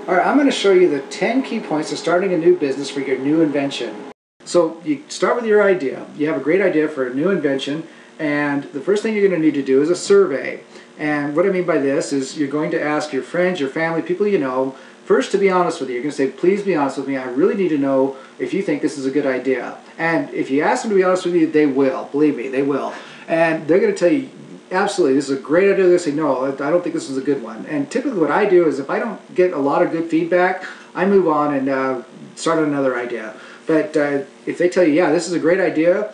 All right, I'm going to show you the 10 key points of starting a new business for your new invention. So you start with your idea. You have a great idea for a new invention, and the first thing you're going to need to do is a survey. And what I mean by this is you're going to ask your friends, your family, people you know, first to be honest with you. You're going to say, please be honest with me. I really need to know if you think this is a good idea. And if you ask them to be honest with you, they will. Believe me, they will. And they're going to tell you, absolutely, this is a great idea. They say, no, I don't think this is a good one. And typically what I do is if I don't get a lot of good feedback, I move on and start another idea. But if they tell you, yeah, this is a great idea,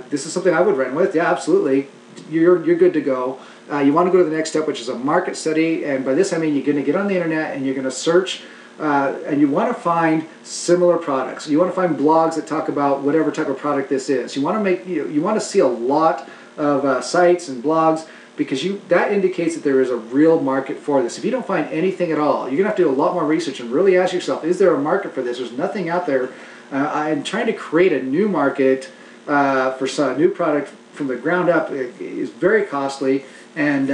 this is something I would run with, yeah, absolutely, you're good to go. You want to go to the next step, which is a market study. And by this I mean you're going to get on the internet and you're going to search and you want to find similar products. You want to find blogs that talk about whatever type of product this is. You want to make, you want to see a lot of sites and blogs, because that indicates that there is a real market for this. If you don't find anything at all, you're going to have to do a lot more research and really ask yourself, is there a market for this? There's nothing out there. I'm trying to create a new market for some new product from the ground up. It is very costly and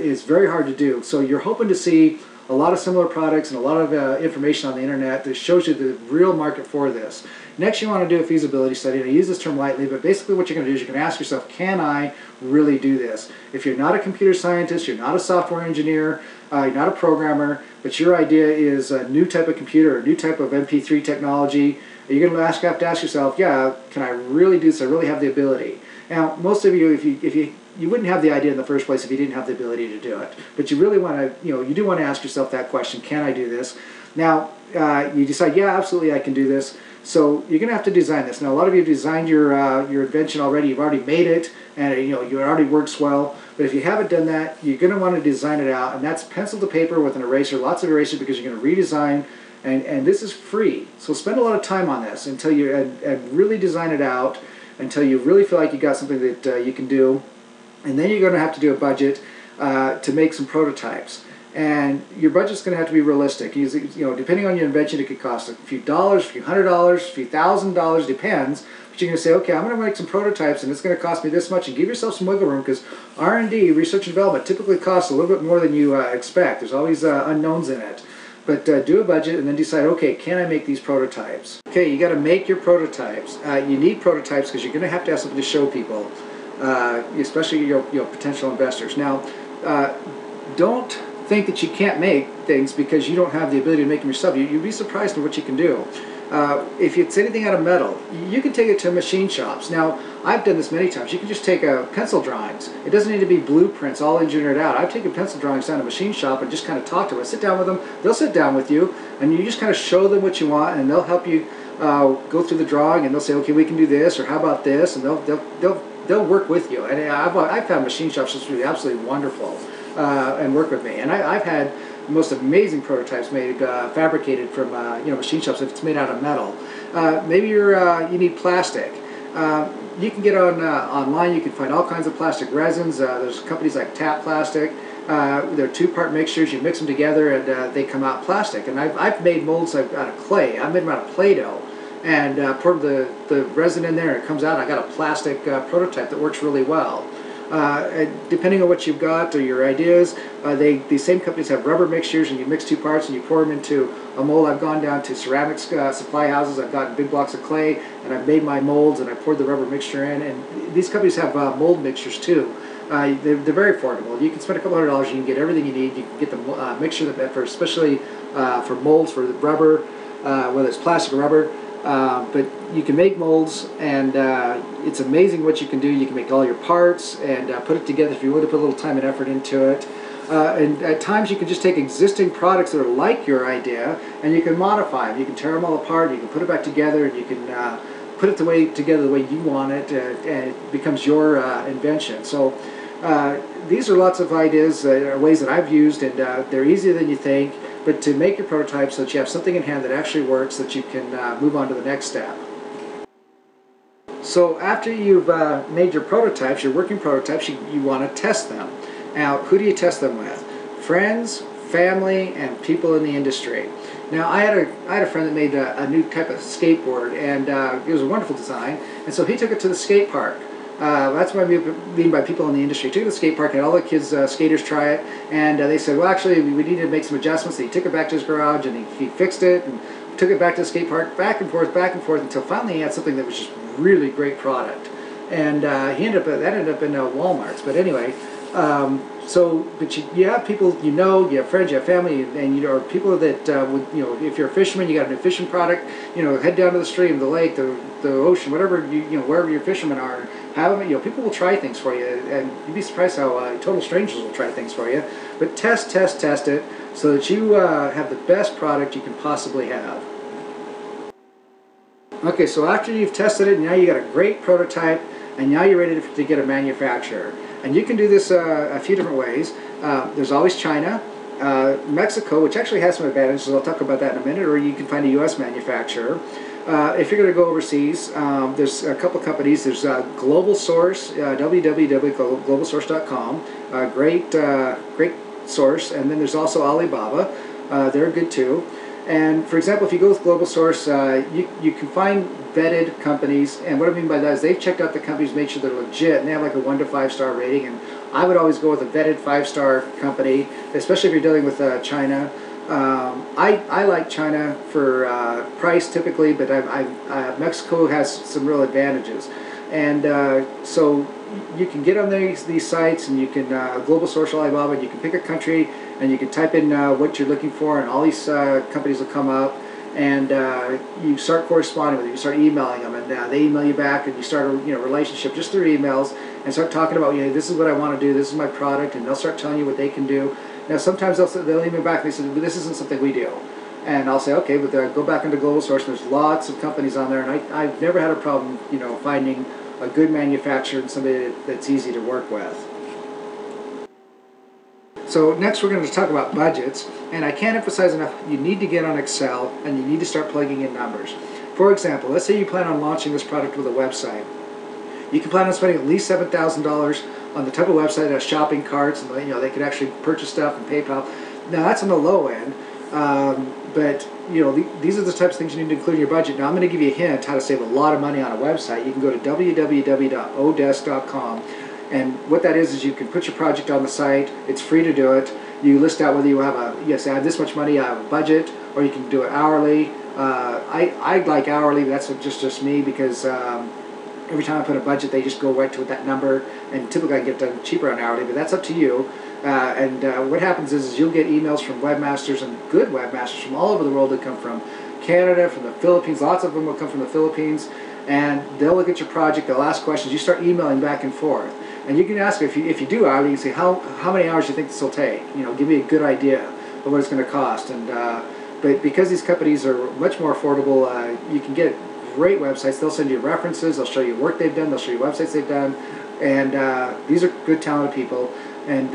is very hard to do. So you're hoping to see a lot of similar products and a lot of information on the internet that shows you the real market for this. Next, you want to do a feasibility study. And I use this term lightly, but basically what you're going to do is you're going to ask yourself, can I really do this? If you're not a computer scientist, you're not a software engineer, you're not a programmer, but your idea is a new type of computer, a new type of MP3 technology, you're going to have to ask yourself, yeah, can I really do this? I really have the ability. Now, most of you, if you wouldn't have the idea in the first place if you didn't have the ability to do it. But you really want to, you do want to ask yourself that question, can I do this? Now, you decide, yeah, absolutely I can do this. So you're going to have to design this. Now, a lot of you have designed your invention already. You've already made it, and it already works well. But if you haven't done that, you're going to want to design it out, and that's pencil to paper with an eraser, lots of erasers, because you're going to redesign, and this is free. So spend a lot of time on this until you and really design it out until you really feel like you got something that you can do. And then you're going to have to do a budget to make some prototypes. And your budget's going to have to be realistic. Depending on your invention, it could cost a few dollars, a few $100s, a few $1,000, depends. But you're going to say, okay, I'm going to make some prototypes, and it's going to cost me this much. And give yourself some wiggle room, because R&D, research and development, typically costs a little bit more than you expect. There's always unknowns in it. But do a budget and then decide, okay, can I make these prototypes? Okay, you got to make your prototypes. You need prototypes because you're going to have something to show people, especially your potential investors. Now, don't think that you can't make things because you don't have the ability to make them yourself. You'd be surprised at what you can do. If it's anything out of metal, you can take it to machine shops. Now, I've done this many times. You can just take pencil drawings. It doesn't need to be blueprints all engineered out. I've taken pencil drawings down to a machine shop and just kind of talk to them. Sit down with them. They'll sit down with you, and you just kind of show them what you want, and they'll help you go through the drawing, and they'll say, okay, we can do this, or how about this, and they'll work with you. And I've found machine shops just really absolutely wonderful and work with me. And I've had the most amazing prototypes made, fabricated from machine shops if it's made out of metal. Maybe you need plastic. You can get online. You can find all kinds of plastic resins. There's companies like Tap Plastic. They're two-part mixtures. You mix them together, and they come out plastic. And I've made molds out of clay. I've made them out of Play-Doh, and poured the resin in there, and it comes out. I got a plastic prototype that works really well. Depending on what you've got or your ideas, these same companies have rubber mixtures, and you mix two parts and you pour them into a mold. I've gone down to ceramics supply houses. I've gotten big blocks of clay, and I've made my molds, and I poured the rubber mixture in. And these companies have mold mixtures too. They're very affordable. You can spend a couple $100s, you can get everything you need. You can get the mixture for especially for molds for the rubber, whether it's plastic or rubber. But you can make molds, and it's amazing what you can do. You can make all your parts and put it together if you want to put a little time and effort into it. And at times you can just take existing products that are like your idea, and you can modify them. You can tear them all apart, you can put it back together, and you can put it together the way you want it, and it becomes your invention. So these are lots of ideas, ways that I've used, and they're easier than you think. But to make your prototypes so that you have something in hand that actually works, that you can move on to the next step. So after you've made your prototypes, your working prototypes, you want to test them. Now, who do you test them with? Friends, family, and people in the industry. Now, I had a friend that made a new type of skateboard, and it was a wonderful design. And so he took it to the skate park That's what I mean by people in the industry. Took it to the skate park, had all the kids, skaters try it, and they said, well, actually, we need to make some adjustments. So he took it back to his garage, and he fixed it, and took it back to the skate park, back and forth, until finally he had something that was just really great product. And that ended up in Walmart's. But anyway, but you have people, you have friends, you have family, and or people that would, if you're a fisherman, you got a new fishing product, head down to the stream, the lake, the ocean, whatever, wherever your fishermen are, have them, people will try things for you, and you'd be surprised how total strangers will try things for you. But test it so that you have the best product you can possibly have. Okay, so after you've tested it, now you got a great prototype, and now you're ready to get a manufacturer. And you can do this a few different ways. There's always China, Mexico, which actually has some advantages. I'll talk about that in a minute. Or you can find a U.S. manufacturer. If you're going to go overseas, there's a couple companies. There's Global Source, www.globalsource.com, great source. And then there's also Alibaba. They're good too. And for example, if you go with Global Source, you can find vetted companies, and what I mean by that is they've checked out the companies, made sure they're legit, and they have like a 1 to 5 star rating. And I would always go with a vetted 5-star company, especially if you're dealing with China. I like China for price typically, but Mexico has some real advantages, and so you can get on these sites, and you can Global Source, Alibaba, and you can pick a country, and you can type in what you're looking for, and all these companies will come up, and you start corresponding with them. You start emailing them, and they email you back, and you start a relationship just through emails, and start talking about, this is what I want to do, this is my product, and they'll start telling you what they can do. Now sometimes they'll email back and they say, well, this isn't something we do. And I'll say, okay, but go back into Global Source, and there's lots of companies on there, and I've never had a problem, finding a good manufacturer and somebody that's easy to work with. So next we're going to talk about budgets, and I can't emphasize enough, you need to get on Excel, and you need to start plugging in numbers. For example, let's say you plan on launching this product with a website. You can plan on spending at least $7,000 on the type of website that has shopping carts, and they could actually purchase stuff and PayPal. Now that's on the low end, but these are the types of things you need to include in your budget. Now I'm going to give you a hint how to save a lot of money on a website. You can go to www.odesk.com, and what that is you can put your project on the site. It's free to do it. You list out whether you have I have this much money, I have a budget, or you can do it hourly. I like hourly, but that's just me, because every time I put a budget, they just go right to that number, and typically I can get done cheaper on hourly, but that's up to you. What happens is you'll get emails from webmasters, and good webmasters from all over the world that come from Canada, from the Philippines. Lots of them will come from the Philippines, and they'll look at your project, they'll ask questions, you start emailing back and forth. And you can ask, if you do hourly, you can say, how many hours do you think this will take? Give me a good idea of what it's going to cost. And but because these companies are much more affordable, you can get great websites. They'll send you references, they'll show you work they've done, they'll show you websites they've done, and these are good, talented people. And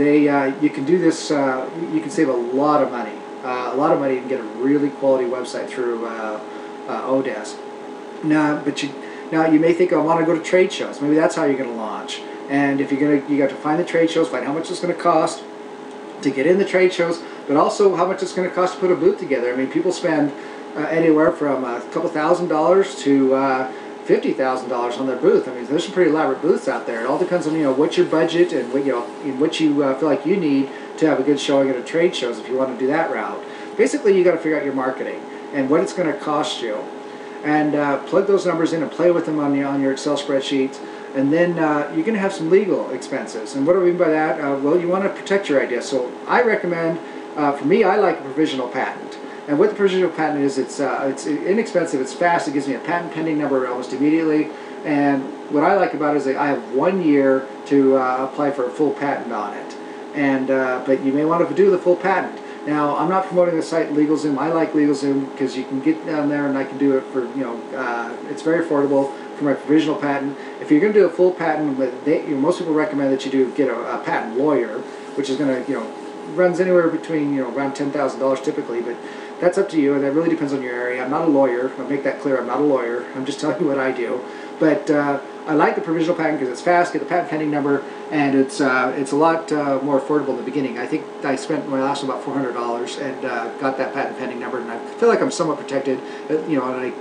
you can do this. You can save a lot of money, and get a really quality website through Odesk. Now you may think, I want to go to trade shows. Maybe that's how you're going to launch. And if you got to find the trade shows, find how much it's going to cost to get in the trade shows, but also how much it's going to cost to put a booth together. I mean, people spend anywhere from a couple $1,000s to $50,000 on their booth. I mean, there's some pretty elaborate booths out there. It all depends on what's your budget and what you feel like you need to have a good showing at a trade shows. If you want to do that route, basically you got to figure out your marketing and what it's going to cost you, and plug those numbers in and play with them on your Excel spreadsheets. And then you're going to have some legal expenses. And what do I mean by that? Well, you want to protect your idea. So I recommend, for me, I like a provisional patent. And what the provisional patent is, it's inexpensive, it's fast, it gives me a patent pending number almost immediately. And what I like about it is that I have 1 year to apply for a full patent on it. And but you may want to do the full patent. Now, I'm not promoting the site LegalZoom. I like LegalZoom because you can get down there and I can do it for, it's very affordable for my provisional patent. If you're going to do a full patent, most people recommend that you get a patent lawyer, which is going to, runs anywhere between, around $10,000 typically, but that's up to you, and that really depends on your area. I'm not a lawyer. I'll make that clear. I'm not a lawyer. I'm just telling you what I do. But I like the provisional patent because it's fast, get the patent pending number, and it's a lot more affordable in the beginning. I think I spent my last one about $400 and got that patent pending number, and I feel like I'm somewhat protected,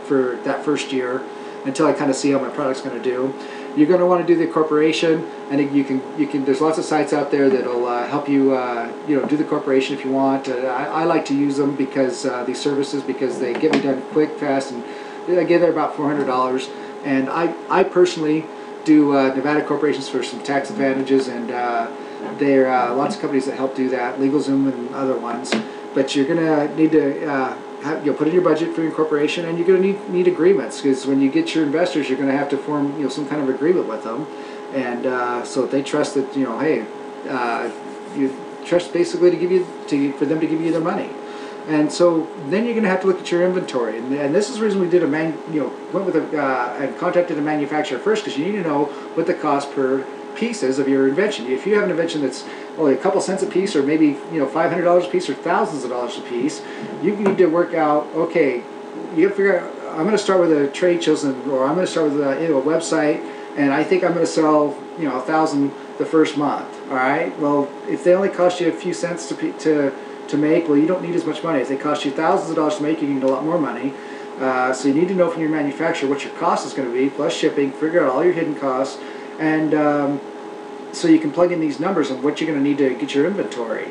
for that first year until I kind of see how my product's going to do. you're going to want to do the incorporation, and you can. There's lots of sites out there that'll help you, do the incorporation if you want. I like to use them because these services, because they get me done quick, fast, and again they're about $400. And I personally do Nevada corporations for some tax advantages, and there are lots of companies that help do that, LegalZoom and other ones. But you're going to need to put in your budget for your incorporation, and you're going to need agreements, because when you get your investors, you're going to have to form some kind of agreement with them, and so they trust that hey, you trust basically for them to give you their money. And so then you're going to have to look at your inventory, and this is the reason we did went with and contacted a manufacturer first, because you need to know what the cost per piece is of your invention. If you have an invention that's only a couple cents a piece, or maybe $500 a piece, or thousands of dollars a piece, you need to work out. Okay, you got to figure out. I'm going to start with a trade shows, or I'm going to start with a website, and I think I'm going to sell 1,000 the first month. All right. Well, if they only cost you a few cents to make, well, you don't need as much money. If they cost you thousands of dollars to make, you need a lot more money. So you need to know from your manufacturer what your cost is going to be, plus shipping. Figure out all your hidden costs, and so you can plug in these numbers on what you're going to need to get your inventory.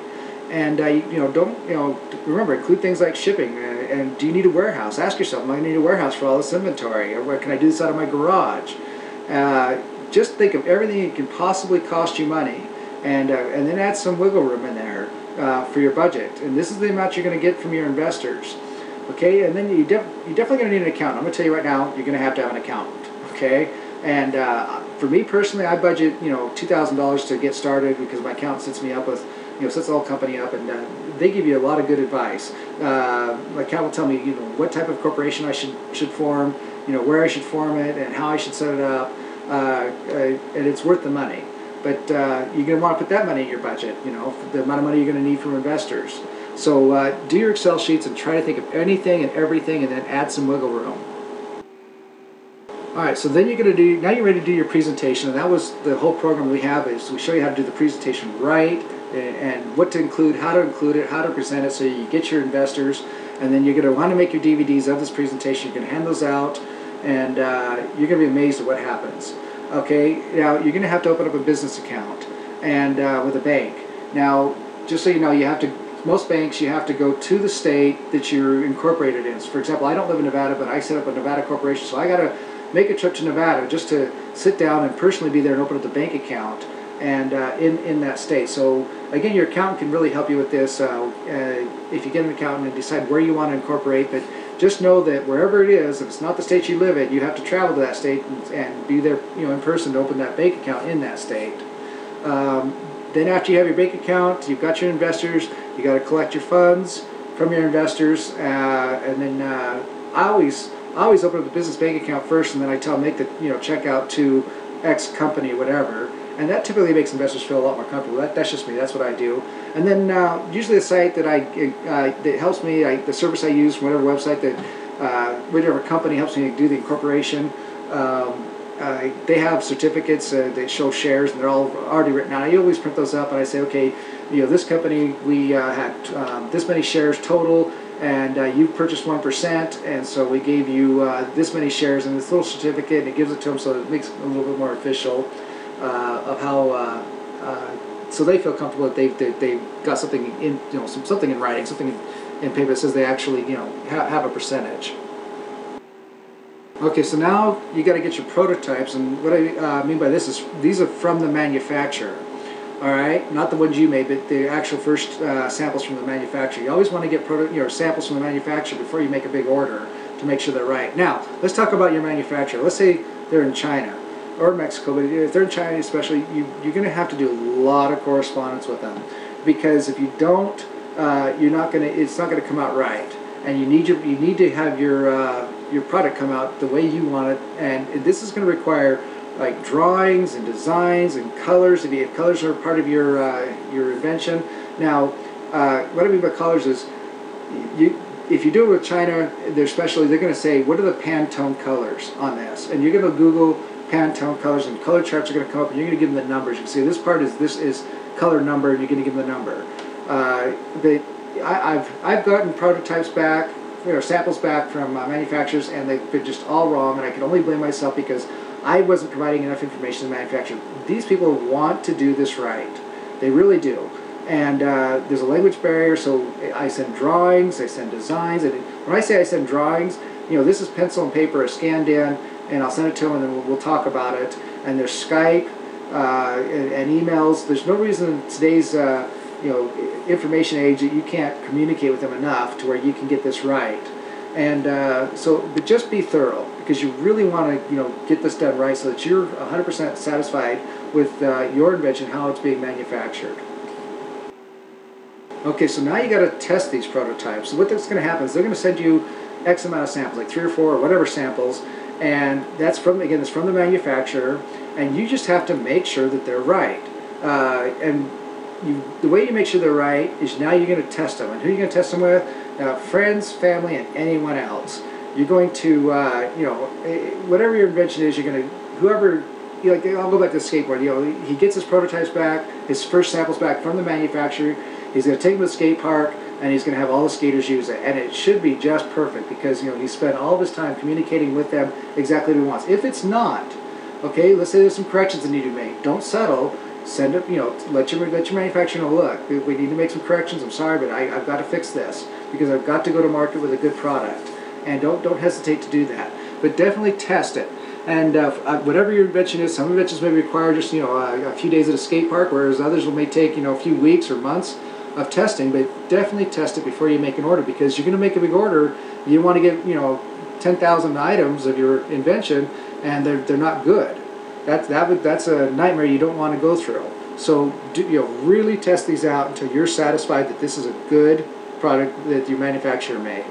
And remember, include things like shipping. And do you need a warehouse? Ask yourself, am I going to need a warehouse for all this inventory? Or can I do this out of my garage? Just think of everything that can possibly cost you money, and then add some wiggle room in there for your budget. And this is the amount you're going to get from your investors. Okay, and then you're definitely going to need an accountant. I'm going to tell you right now, you're going to have an accountant. Okay, and for me personally, I budget $2,000 to get started, because my accountant sets me up with sets the whole company up, and they give you a lot of good advice. My accountant will tell me what type of corporation I should form, where I should form it, and how I should set it up, and it's worth the money. But you're going to want to put that money in your budget, the amount of money you're going to need from investors. So do your Excel sheets and try to think of anything and everything, and then add some wiggle room. All right, so then now you're ready to do your presentation, and that was the whole program we have, is we show you how to do the presentation right, and what to include, how to present it, so you get your investors, and then you're going to want to make your DVDs of this presentation. You're going to hand those out, and you're going to be amazed at what happens. Okay, now you're going to have to open up a business account and with a bank. Now, just so you know, most banks, you have to go to the state that you're incorporated in. So for example, I don't live in Nevada, but I set up a Nevada corporation, so I got to make a trip to Nevada just to sit down and personally be there and open up the bank account and in that state. So again, your accountant can really help you with this if you get an accountant and decide where you want to incorporate. But just know that wherever it is, if it's not the state you live in, you have to travel to that state and be there in person to open that bank account in that state. Then after you have your bank account, you've got your investors, you got to collect your funds from your investors, and then I always open up the business bank account first, and then I tell them make the check out to X company, whatever, and that typically makes investors feel a lot more comfortable. That's just me. That's what I do. And then usually the site that that helps me, the service I use, whatever website whatever company helps me do the incorporation. They have certificates that show shares, and they're all already written out. I always print those up, and I say, okay, this company, we had this many shares total, and you purchased 1%, and so we gave you this many shares in this little certificate, and it gives it to them, so it makes it a little bit more official of how, so they feel comfortable that they've got something in, something in writing, something in paper that says they actually, have a percentage. Okay, so now you got to get your prototypes, and what I mean by this is these are from the manufacturer. All right, not the ones you made, but the actual first samples from the manufacturer. You always want to get samples from the manufacturer before you make a big order to make sure they're right. Now, let's talk about your manufacturer. Let's say they're in China or Mexico, but if they're in China especially, you're going to have to do a lot of correspondence with them, because if you don't, it's not going to come out right, and you need to have your product come out the way you want it, and this is going to require like drawings and designs and colors. If colors are part of your invention. Now, what I mean by colors is, if you do it with China, they're going to say, what are the Pantone colors on this? And you're going to Google Pantone colors, and color charts are going to come up, and you're going to give them the numbers. You can see this is color number, and you're going to give them the number. I've gotten prototypes back, samples back from manufacturers, and they've been just all wrong, and I can only blame myself because I wasn't providing enough information to the manufacturer. These people want to do this right. They really do. And there's a language barrier, so I send drawings, I send designs. And when I say I send drawings, this is pencil and paper scanned in, and I'll send it to them, and then we'll talk about it. And there's Skype and emails. There's no reason in today's information age that you can't communicate with them enough to where you can get this right. And but just be thorough, because you really want to get this done right so that you're 100% satisfied with your invention, how it's being manufactured. Okay, so now you got to test these prototypes. So what's going to happen is they're going to send you X amount of samples, like 3 or 4 or whatever samples, and that's from the manufacturer, and you just have to make sure that they're right. The way you make sure they're right is now you're going to test them. And who are you going to test them with? Friends, family, and anyone else. You're going to, whatever your invention is, you're going to, whoever, I'll go back to the skateboard. He gets his prototypes back, his first samples back from the manufacturer. He's going to take them to the skate park, and he's going to have all the skaters use it. And it should be just perfect, because he spent all of his time communicating with them exactly what he wants. If it's not, okay, let's say there's some corrections that need to be made. Don't settle. Send it, let your manufacturer know, look, we need to make some corrections. I'm sorry, but I've got to fix this, because I've got to go to market with a good product. And don't hesitate to do that. But definitely test it. And whatever your invention is, some inventions may require just a few days at a skate park, whereas others may take a few weeks or months of testing. But definitely test it before you make an order, because you're going to make a big order. You want to get 10,000 items of your invention, and they're not good. That's a nightmare you don't want to go through. So really test these out until you're satisfied that this is a good product that your manufacturer made.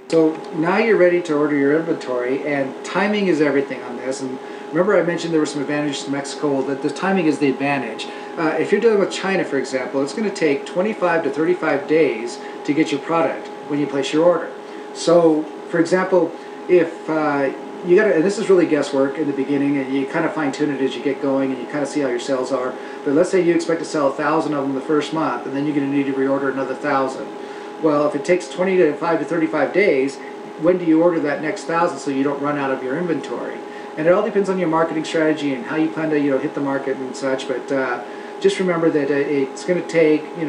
So now you're ready to order your inventory, and timing is everything on this. And remember, I mentioned there were some advantages to Mexico. That the timing is the advantage. If you're dealing with China, for example, it's going to take 25 to 35 days to get your product when you place your order. So, for example, if you got to, and this is really guesswork in the beginning, and you kind of fine tune it as you get going, and you kind of see how your sales are. But let's say you expect to sell 1,000 of them the first month, and then you're going to need to reorder another 1,000. Well, if it takes 25 to 35 days, when do you order that next 1,000 so you don't run out of your inventory? And it all depends on your marketing strategy and how you plan to hit the market and such. But just remember that it's going to take you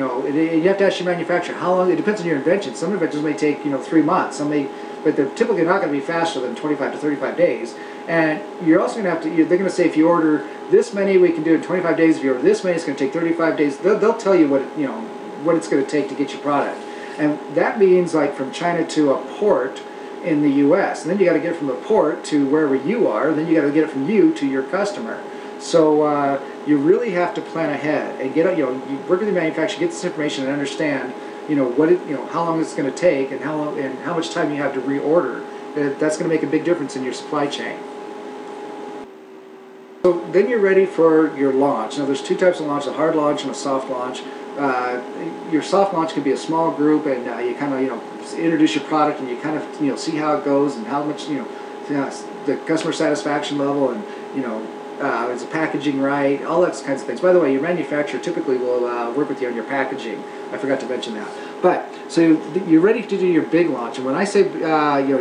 have to ask your manufacturer how long. It depends on your invention. Some inventions may take 3 months. Some may. But they're typically not going to be faster than 25 to 35 days. And you're also going to have to, they're going to say if you order this many, we can do it in 25 days. If you order this many, it's going to take 35 days. They'll tell you what it's going to take to get your product. And that means like from China to a port in the U.S. And then you got to get it from the port to wherever you are. And then you got to get it from you to your customer. So you really have to plan ahead and get you work with the manufacturer, get this information, and understand how long it's going to take, and how much time you have to reorder. That's going to make a big difference in your supply chain. So then you're ready for your launch. Now there's 2 types of launch: a hard launch and a soft launch. Your soft launch can be a small group, and you kind of introduce your product, and you kind of see how it goes, and how much the customer satisfaction level, and is the packaging right, all those kinds of things. By the way, your manufacturer typically will work with you on your packaging. I forgot to mention that. But so you're ready to do your big launch, and when I say your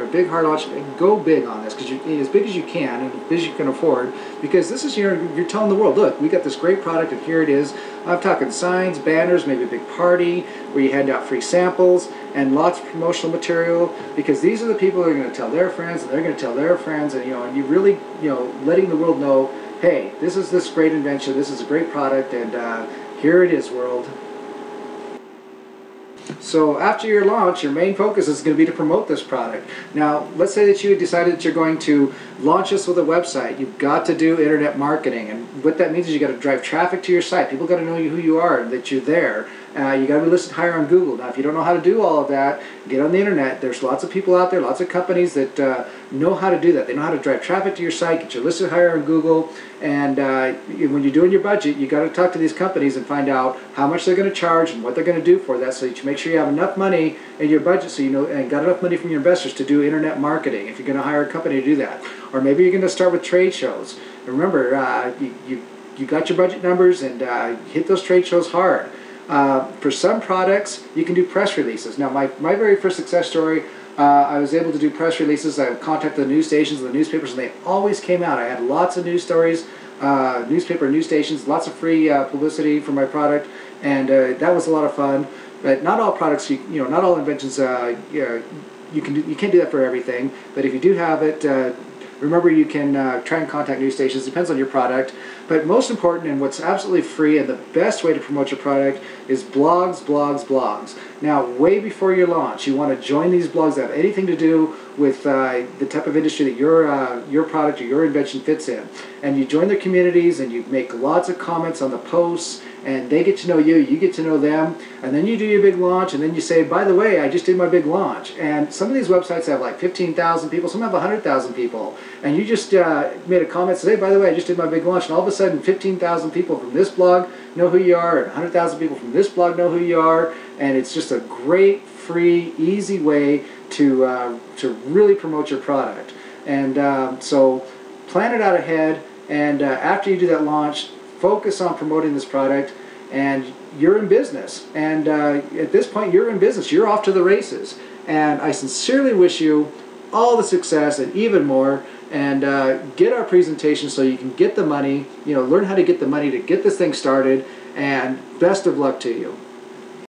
big hard launch, go big on this, because as big as you can and as big as you can afford, because this is you're telling the world, look, we got this great product, and here it is. I'm talking signs, banners, maybe a big party where you hand out free samples and lots of promotional material, because these are the people who are going to tell their friends, and they're going to tell their friends, and and you really letting the world know, hey, this is this great invention, this is a great product, and here it is, world. So after your launch, your main focus is going to be to promote this product. Now, let's say that you decided that you're going to launch this with a website. You've got to do internet marketing, and what that means is you got to drive traffic to your site. People got to know who you are and that you're there. You got to be listed higher on Google. Now, if you don't know how to do all of that, get on the internet. There's lots of people out there, lots of companies that know how to do that. They know how to drive traffic to your site, get you listed higher on Google, and when you're doing your budget, you got to talk to these companies and find out how much they're going to charge and what they're going to do for that, so that you make sure you have enough money in your budget, so and got enough money from your investors to do internet marketing if you're going to hire a company to do that. Or maybe you're going to start with trade shows. And remember, you got your budget numbers, and hit those trade shows hard. For some products, you can do press releases. Now, my very first success story, I was able to do press releases. I contacted the news stations and the newspapers, and they always came out. I had lots of news stories, newspaper news stations, lots of free publicity for my product, and that was a lot of fun. But not all products, not all inventions, you can't do that for everything. But if you do have it, remember, you can try and contact news stations. Depends on your product. But most important, and what's absolutely free and the best way to promote your product, is blogs, blogs, blogs. Now, way before your launch, you want to join these blogs that have anything to do with the type of industry that your product or your invention fits in. And you join their communities, and you make lots of comments on the posts, and they get to know you, you get to know them, and then you do your big launch, and then you say, by the way, I just did my big launch. And some of these websites have like 15,000 people, some have 100,000 people, and you just made a comment, say, hey, by the way, I just did my big launch, and all of a sudden 15,000 people from this blog know who you are, and 100,000 people from this blog know who you are, and it's just a great, free, easy way to really promote your product. And so plan it out ahead, and after you do that launch, focus on promoting this product, and you're in business. And at this point, you're in business. You're off to the races. And I sincerely wish you all the success and even more. And get our presentation so you can get the money, learn how to get the money to get this thing started. And best of luck to you.